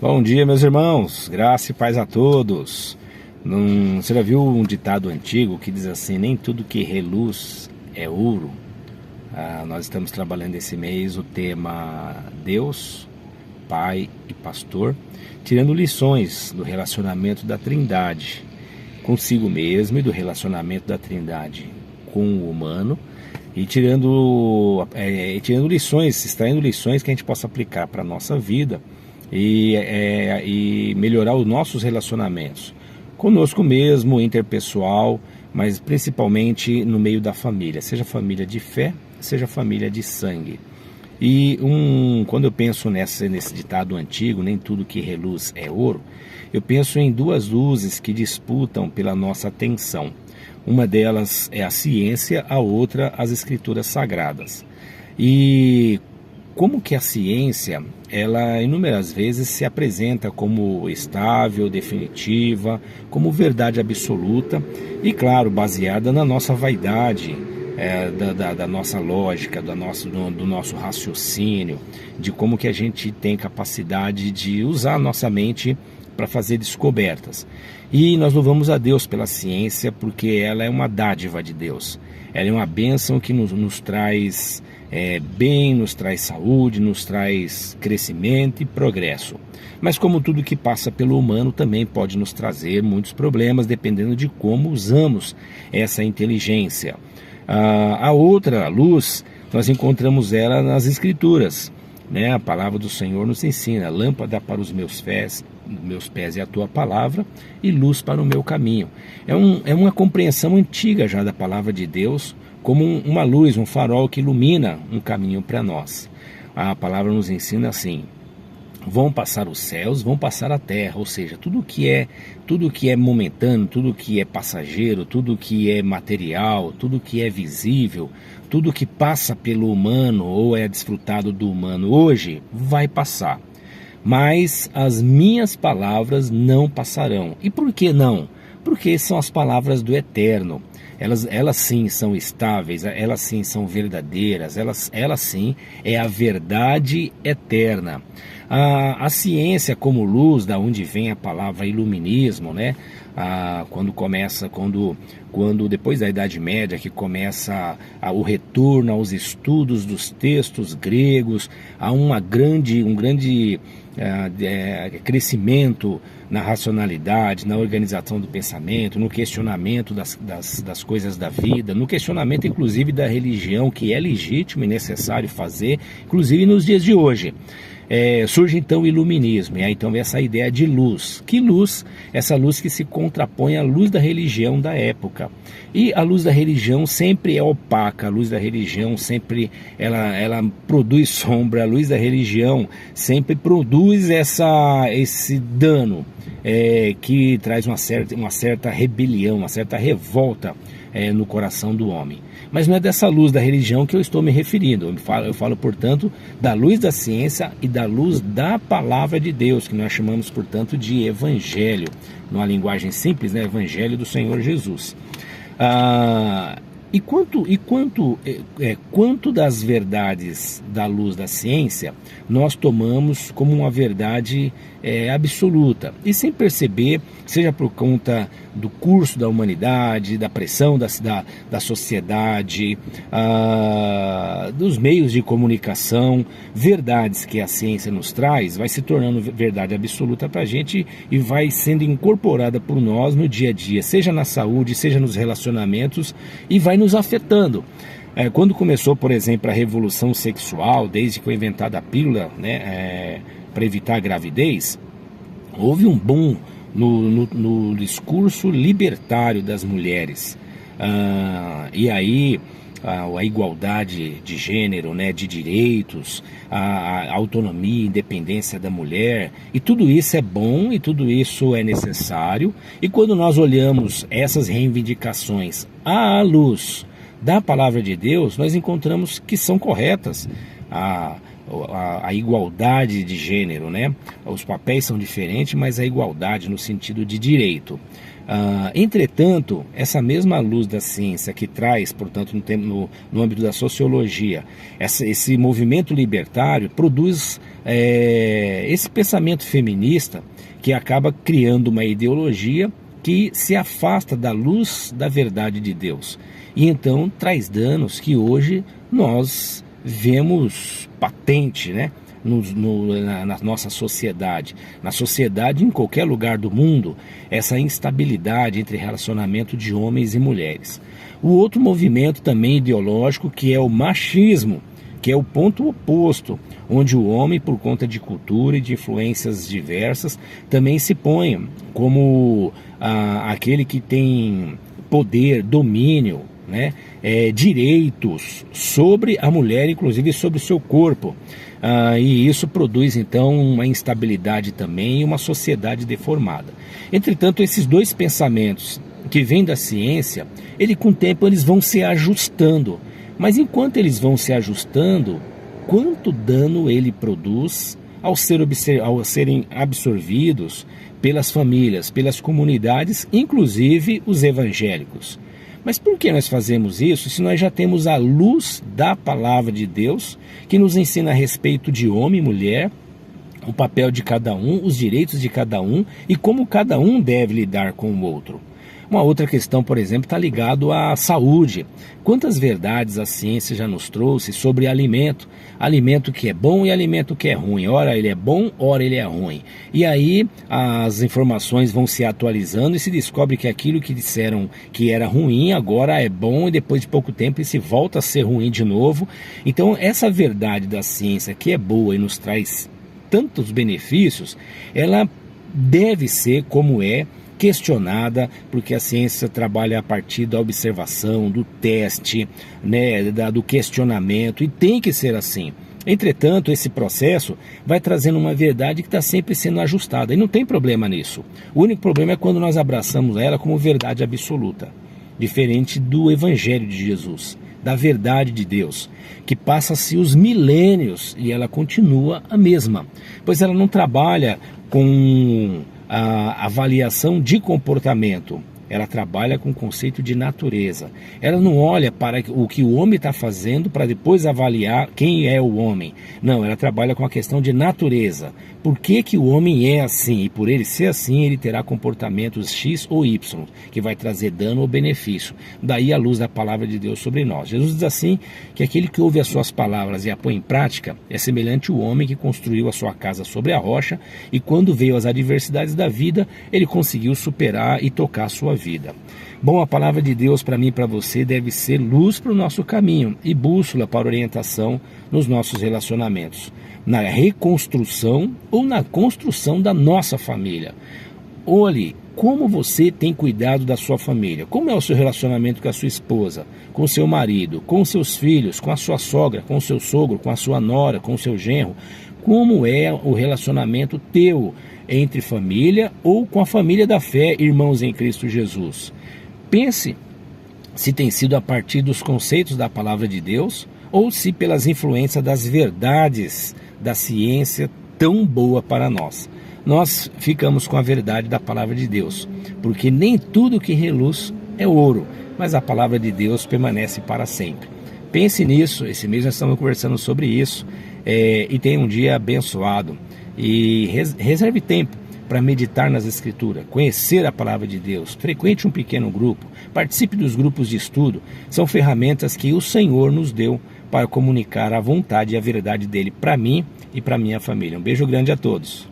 Bom dia, meus irmãos, graça e paz a todos. Você já viu um ditado antigo que diz assim: nem tudo que reluz é ouro? Nós estamos trabalhando esse mês o tema Deus, Pai e Pastor, tirando lições do relacionamento da Trindade consigo mesmo e do relacionamento da Trindade com o humano, e tirando lições, extraindo lições que a gente possa aplicar para a nossa vida e melhorar os nossos relacionamentos conosco mesmo, interpessoal, mas principalmente no meio da família, seja família de fé, seja família de sangue. Quando eu penso nesse ditado antigo, nem tudo que reluz é ouro, eu penso em duas luzes que disputam pela nossa atenção. Uma delas é a ciência, a outra as escrituras sagradas. E como que a ciência, ela inúmeras vezes se apresenta como estável, definitiva, como verdade absoluta e, claro, baseada na nossa vaidade, da nossa lógica, do nosso raciocínio, de como que a gente tem capacidade de usar a nossa mente para fazer descobertas. E nós louvamos a Deus pela ciência, porque ela é uma dádiva de Deus. Ela é uma bênção que nos traz bem, nos traz saúde, nos traz crescimento e progresso. Mas como tudo que passa pelo humano também pode nos trazer muitos problemas, dependendo de como usamos essa inteligência. A outra luz, nós encontramos ela nas Escrituras, né? A palavra do Senhor nos ensina: lâmpada para os meus pés é a tua palavra e luz para o meu caminho. É uma compreensão antiga já da palavra de Deus, como uma luz, um farol que ilumina um caminho para nós. A palavra nos ensina assim: vão passar os céus, vão passar a terra, ou seja, tudo que é momentâneo, tudo que é passageiro, tudo que é material, tudo que é visível, tudo que passa pelo humano ou é desfrutado do humano hoje, vai passar. Mas as minhas palavras não passarão. E por que não? Porque são as palavras do Eterno. Elas sim são estáveis, elas sim são verdadeiras, elas sim é a verdade eterna. A ciência como luz, da onde vem a palavra iluminismo, né? Quando depois da Idade Média que começa o retorno aos estudos dos textos gregos, há um grande crescimento na racionalidade, na organização do pensamento, no questionamento das coisas da vida, no questionamento inclusive da religião, que é legítimo e necessário fazer, inclusive nos dias de hoje. Surge então o iluminismo, e aí então vem essa ideia de luz. Que luz? Essa luz que se contrapõe à luz da religião da época. E a luz da religião sempre é opaca, a luz da religião sempre ela produz sombra, a luz da religião sempre produz esse dano que traz uma certa rebelião, uma certa revolta no coração do homem. Mas não é dessa luz da religião que eu estou me referindo. Eu falo, portanto, da luz da ciência e da luz da palavra de Deus, que nós chamamos, portanto, de evangelho, numa linguagem simples, né? Evangelho do Senhor Jesus. Quanto das verdades da luz da ciência nós tomamos como uma verdade absoluta, e sem perceber, seja por conta do curso da humanidade, da pressão da sociedade, dos meios de comunicação, verdades que a ciência nos traz, vai se tornando verdade absoluta para a gente e vai sendo incorporada por nós no dia a dia, seja na saúde, seja nos relacionamentos, e vai nos afetando. Quando começou, por exemplo, a revolução sexual, desde que foi inventada a pílula, né, para evitar a gravidez, houve um boom no discurso libertário das mulheres. E aí a igualdade de gênero, né, de direitos, a autonomia e independência da mulher, e tudo isso é bom e tudo isso é necessário. E quando nós olhamos essas reivindicações à luz da palavra de Deus, nós encontramos que são corretas. a igualdade de gênero, né? Os papéis são diferentes, mas a igualdade no sentido de direito. Entretanto, essa mesma luz da ciência que traz, portanto, no âmbito da sociologia, esse movimento libertário produz esse pensamento feminista que acaba criando uma ideologia que se afasta da luz da verdade de Deus. E então traz danos que hoje nós vemos patente, né? Na nossa sociedade. Na sociedade, em qualquer lugar do mundo, essa instabilidade entre relacionamento de homens e mulheres. O outro movimento também ideológico, que é o machismo, que é o ponto oposto, onde o homem, por conta de cultura e de influências diversas, também se põe como aquele que tem poder, domínio, né? Direitos sobre a mulher, inclusive sobre o seu corpo. E isso produz então uma instabilidade também e uma sociedade deformada. Entretanto, esses dois pensamentos que vêm da ciência, com o tempo eles vão se ajustando. Mas enquanto eles vão se ajustando, quanto dano ele produz ao serem absorvidos pelas famílias, pelas comunidades, inclusive os evangélicos. Mas por que nós fazemos isso se nós já temos a luz da palavra de Deus, que nos ensina a respeito de homem e mulher, o papel de cada um, os direitos de cada um e como cada um deve lidar com o outro? Uma outra questão, por exemplo, está ligado à saúde. Quantas verdades a ciência já nos trouxe sobre alimento? Alimento que é bom e alimento que é ruim. Ora ele é bom, ora ele é ruim. E aí as informações vão se atualizando e se descobre que aquilo que disseram que era ruim agora é bom e depois de pouco tempo se volta a ser ruim de novo. Então essa verdade da ciência que é boa e nos traz tantos benefícios, ela deve ser como é questionada, porque a ciência trabalha a partir da observação, do teste, né, do questionamento, e tem que ser assim. Entretanto, esse processo vai trazendo uma verdade que está sempre sendo ajustada, e não tem problema nisso. O único problema é quando nós abraçamos ela como verdade absoluta, diferente do Evangelho de Jesus, da verdade de Deus, que passa-se os milênios e ela continua a mesma, pois ela não trabalha com a avaliação de comportamento, ela trabalha com o conceito de natureza. Ela não olha para o que o homem está fazendo para depois avaliar quem é o homem. Não, ela trabalha com a questão de natureza. Por que que o homem é assim? E por ele ser assim, ele terá comportamentos X ou Y, que vai trazer dano ou benefício. Daí a luz da palavra de Deus sobre nós. Jesus diz assim, que aquele que ouve as suas palavras e a põe em prática, é semelhante ao homem que construiu a sua casa sobre a rocha, e quando veio as adversidades da vida, ele conseguiu superar e tocar a sua vida. Bom, a palavra de Deus para mim e para você deve ser luz para o nosso caminho e bússola para orientação nos nossos relacionamentos, na reconstrução ou na construção da nossa família. Olhe como você tem cuidado da sua família, como é o seu relacionamento com a sua esposa, com o seu marido, com os seus filhos, com a sua sogra, com o seu sogro, com a sua nora, com o seu genro. Como é o relacionamento teu entre família ou com a família da fé, irmãos em Cristo Jesus? Pense se tem sido a partir dos conceitos da palavra de Deus ou se pelas influências das verdades da ciência tão boa para nós. Nós ficamos com a verdade da palavra de Deus, porque nem tudo que reluz é ouro, mas a palavra de Deus permanece para sempre. Pense nisso, esse mês nós estamos conversando sobre isso, e tenha um dia abençoado. E reserve tempo para meditar nas Escrituras, conhecer a palavra de Deus, frequente um pequeno grupo, participe dos grupos de estudo. São ferramentas que o Senhor nos deu para comunicar a vontade e a verdade dele para mim e para minha família. Um beijo grande a todos.